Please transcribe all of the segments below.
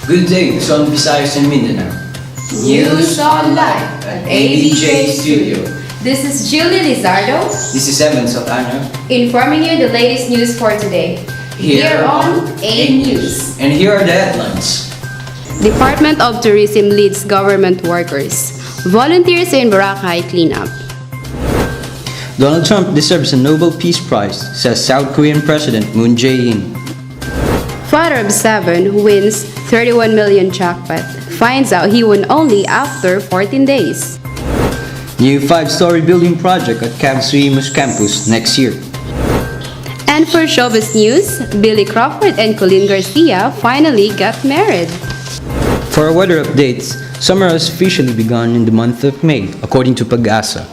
Good day, Luzon, Visayas, and Mindanao. News on Live at ABJ Studio. This is Juliefe Lizardo, This is Evan Ocaña. informing you the latest news for today. Here on A News. And here are the headlines. Department of Tourism leads government workers. Volunteers in Boracay cleanup. Donald Trump deserves a Nobel Peace Prize, says South Korean President Moon Jae-in. Father of 7 wins 31 million jackpot. Finds out he won only after 14 days. New 5-story building project at Cavs campus next year. And for showbiz news, Billy Crawford and Colleen Garcia finally got married. For our weather updates, summer has officially begun in the month of May, according to Pag-asa.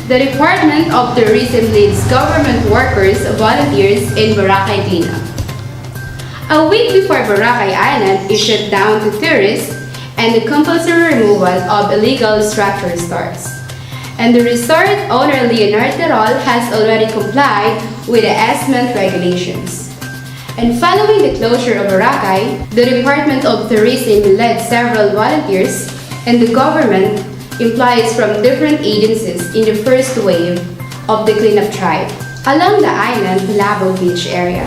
The Department of Tourism leads government workers volunteers in Boracay cleanup. A week before Boracay Island is shut down to tourists and the compulsory removal of illegal structure starts. And the resort owner Leonard Terol has already complied with the escement regulations. And following the closure of Boracay, the Department of Tourism led several volunteers and the government employees from different agencies in the first wave of the cleanup drive along the island Labo Beach area.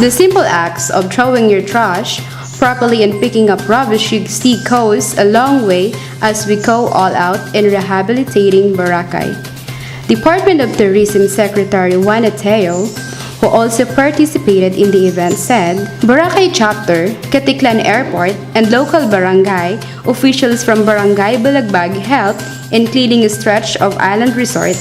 The simple acts of throwing your trash properly and picking up rubbish should see goes a long way as we go all out in rehabilitating Boracay. Department of Tourism Secretary Juana Teo, who also participated in the event, said, Boracay Chapter, Caticlan Airport, and local barangay officials from Barangay Balagbag helped in cleaning a stretch of island resort.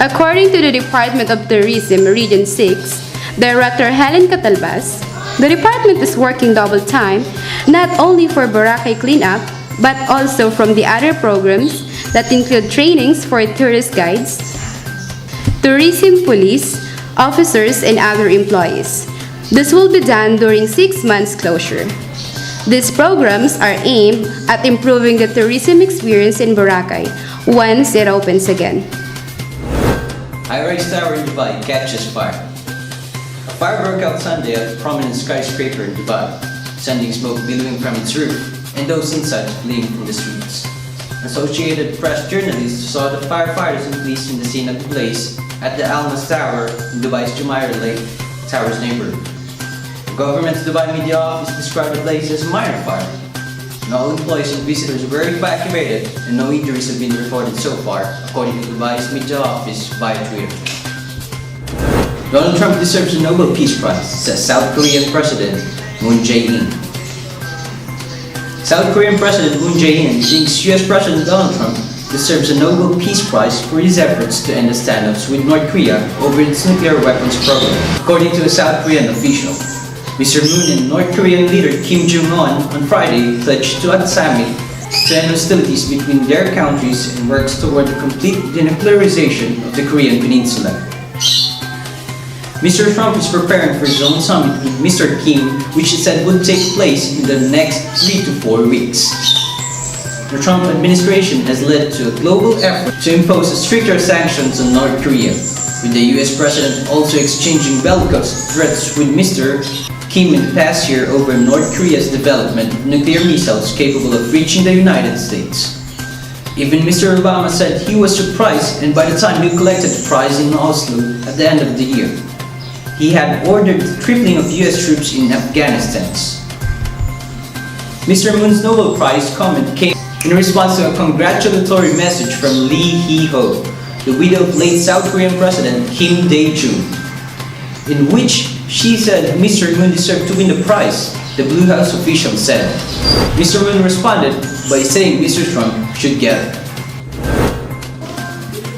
According to the Department of Tourism Region 6, Director Helen Catalbas, the department is working double time, not only for Boracay cleanup, but also from the other programs that include trainings for tourist guides, tourism police, officers, and other employees. This will be done during 6 months closure. These programs are aimed at improving the tourism experience in Boracay once it opens again. High-rise tower in Dubai catches fire. A fire broke out Sunday at a prominent skyscraper in Dubai, sending smoke billowing from its roof and those inside fleeing from the streets. Associated Press journalists saw the firefighters and police in the scene of the blaze at the Almas Tower in Dubai's Jumeirah Lake Towers neighborhood. The government's Dubai media office described the blaze as a minor fire. And all employees and visitors were evacuated and no injuries have been reported so far, according to Dubai's media office via Twitter. Donald Trump deserves a Nobel Peace Prize, says South Korean President Moon Jae-in. South Korean President Moon Jae-in thinks US President Donald Trump deserves a Nobel Peace Prize for his efforts to end the standoffs with North Korea over its nuclear weapons program, according to a South Korean official. Mr. Moon and North Korean leader Kim Jong-un on Friday pledged to a summit to end hostilities between their countries and works toward the complete denuclearization of the Korean Peninsula. Mr. Trump is preparing for his own summit with Mr. Kim, which he said would take place in the next 3 to 4 weeks. The Trump administration has led to a global effort to impose stricter sanctions on North Korea, with the US President also exchanging bellicose threats with Mr. Kim in the past year over North Korea's development of nuclear missiles capable of reaching the United States. Even Mr. Obama said he was surprised, and by the time he collected the prize in Oslo at the end of the year, he had ordered the tripling of US troops in Afghanistan. Mr. Moon's Nobel Prize comment came in response to a congratulatory message from Lee Hee-ho, the widow of late South Korean President Kim Dae-jung, in which she said Mr. Moon deserved to win the prize, the Blue House official said. Mr. Moon responded by saying Mr. Trump should get it.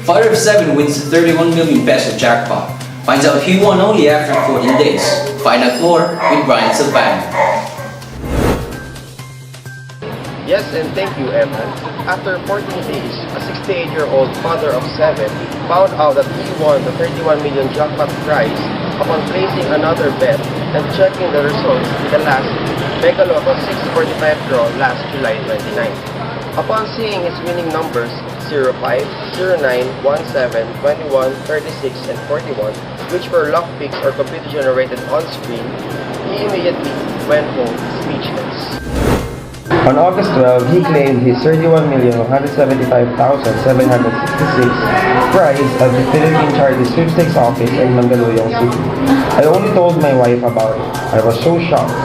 Father of 7 wins the 31 million peso jackpot. Finds out he won only after 14 days. Find out more with Bryan Silvano. Yes, and thank you, Evan. After 14 days, a 68-year-old father of 7 found out that he won the 31 million jackpot prize upon placing another bet and checking the results in the last Mega Lotto 645 draw last July 29. Upon seeing his winning numbers, 0805 0917 21 36 and 41, which were lockpicks or computer-generated on screen, he immediately went home speechless. On August 12, he claimed his 31,175,766 prize at the Philippine Charity Sweepstakes office in Mandaluyong City. I only told my wife about it. I was so shocked.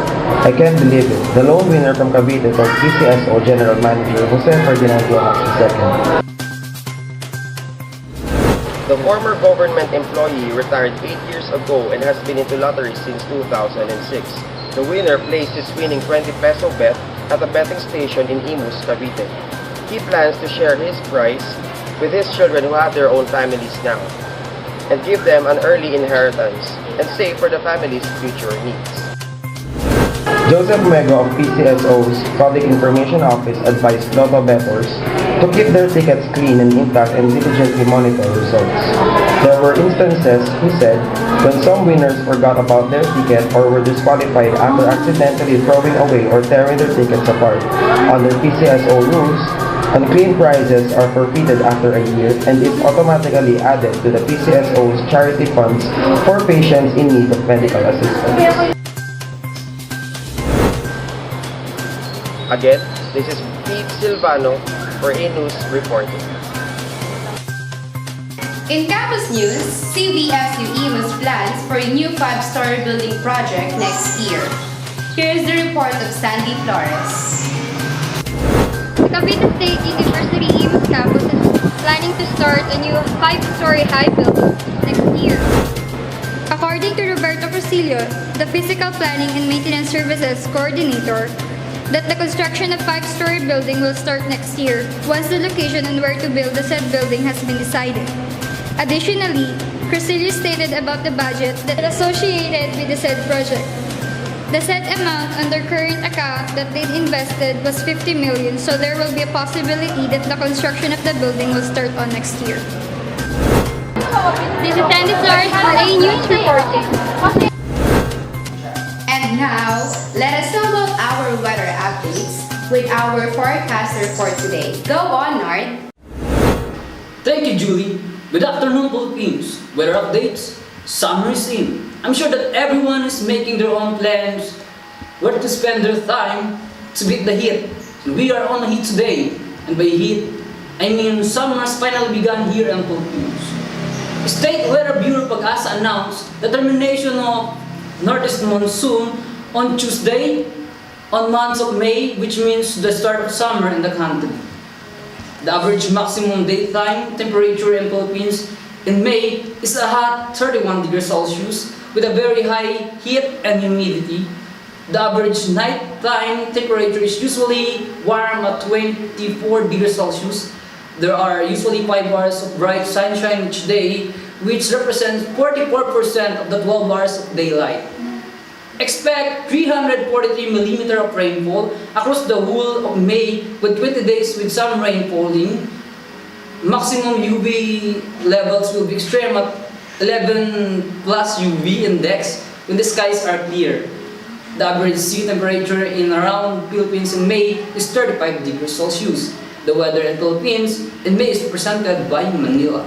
I can't believe it. The lone winner from Cavite was PCSO General Manager Jose Ferdinando II. The former government employee retired 8 years ago and has been into lottery since 2006. The winner placed his winning 20 peso bet at a betting station in Imus, Cavite. He plans to share his prize with his children who have their own families now and give them an early inheritance and save for the family's future needs. Joseph Mego of PCSO's Public Information Office advised Lotto bettors to keep their tickets clean and intact and diligently monitor results. There were instances, he said, when some winners forgot about their ticket or were disqualified after accidentally throwing away or tearing their tickets apart. Under PCSO rules, unclaimed prizes are forfeited after a year and is automatically added to the PCSO's charity funds for patients in need of medical assistance. Again, this is Pete Silvano for A-News reporting. In campus news, CVSU Imus plans for a new 5-story building project next year. Here is the report of Sandy Flores. The Cavite State University Imus campus is planning to start a new 5-story high building next year. According to Roberto Rosillo, the Physical Planning and Maintenance Services Coordinator, that the construction of 5-story building will start next year once the location and where to build the said building has been decided. Additionally, Rosillo stated about the budget that associated with the said project. The said amount on their current account that they'd invested was 50 million, so there will be a possibility that the construction of the building will start on next year. This is Sandy Flores for A-News reporting. And now, let us know about our weather updates with our forecaster for today. Go on, Nard! Thank you, Julie. Good afternoon, Philippines. Weather updates. Summer is in. I'm sure that everyone is making their own plans where to spend their time to beat the heat. And we are on the heat today. And by heat, I mean summer has finally begun here in Philippines. State Weather Bureau Pag-asa announced the termination of Northeast monsoon on Tuesday on months of May, which means the start of summer in the country. The average maximum daytime temperature in Philippines in May is a hot 31 degrees Celsius with a very high heat and humidity. The average nighttime temperature is usually warm at 24 degrees Celsius. There are usually 5 hours of bright sunshine each day, which represents 44% of the 12 hours of daylight. Expect 343 mm of rainfall across the whole of May with 20 days with some rain falling. Maximum UV levels will be extreme at 11 plus UV index when the skies are clear. The average sea temperature in around Philippines in May is 35 degrees Celsius. The weather in Philippines in May is presented by Manila.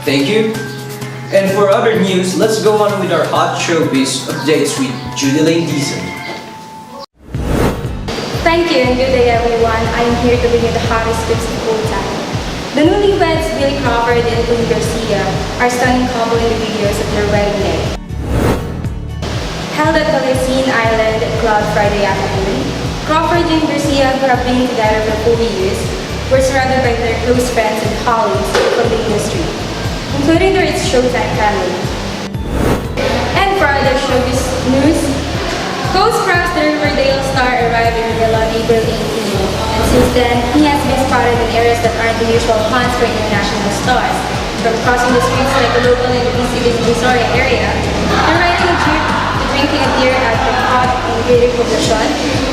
Thank you. And for other news, let's go on with our hot showbiz updates with Judylane Dizon. Thank you and good day everyone. I am here to bring you the hottest clips of all time. The newlyweds Billy Crawford and Louis Garcia are stunning couple in the videos of their wedding day. Held at the Lucene Island Club Friday afternoon, Crawford and Garcia, who have been together for 4 years, were surrounded by their close friends and colleagues from the industry, including their It's Showtime family. And for other showbiz news, Ghost-Craft's Riverdale star arrived in Manila on April 18, and since then, he has been spotted in areas that aren't the usual haunts for international stars, from crossing the streets like the local in the Visoria area, and riding a jeep to drinking a beer at the hot and beautiful Luzon.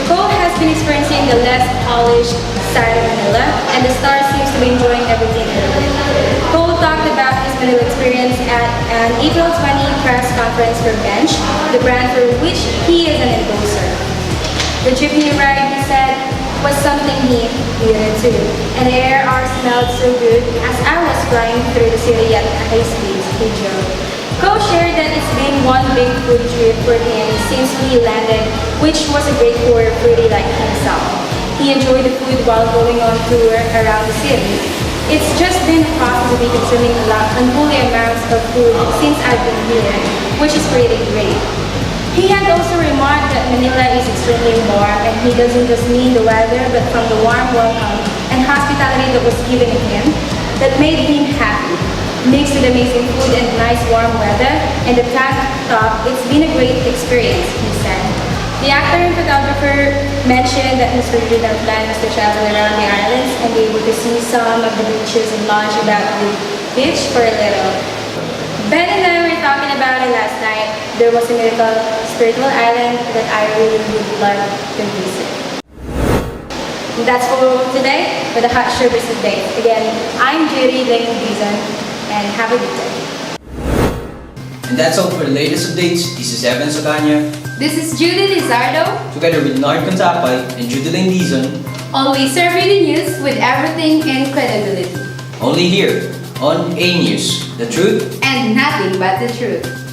Cole has been experiencing the less polished side of Manila, and the star seems to be enjoying everything in it. Cole talked about his Manila experience at an April 20 press conference for Bench, the brand for which he is an endorser. The jeepney ride, he said, was something he needed too. And the air smelled so good as I was flying through the city at high speed, he joked. Ko shared that it's been one big food trip for him since he landed, which was a great for a foodie like himself. He enjoyed the food while going on tour around the city. It's just been a process of me consuming unholy amounts of food since I've been here, which is pretty great. He had also remarked that Manila is extremely warm, and he doesn't just mean the weather, but from the warm welcome and hospitality that was given to him that made him happy. Mixed with amazing food and nice warm weather and the tank top, it's been a great experience, he said. The actor and photographer mentioned that his original plan was to travel around the islands and be able to see some of the beaches and lounge about the beach for a little. Ben and I were talking about it last night. There was a mythical spiritual island that I really would love to visit. And that's for today for the Hot Showbiz Update. Again, I'm Judylane Dizon, and have a good day. And that's all for the latest updates. This is Evan Ocaña, This is Juliefe Lizardo, together with Bernardo Contapay and Judylane Dizon, always serving the news with everything and credibility. only here on A News, the truth And nothing but the truth.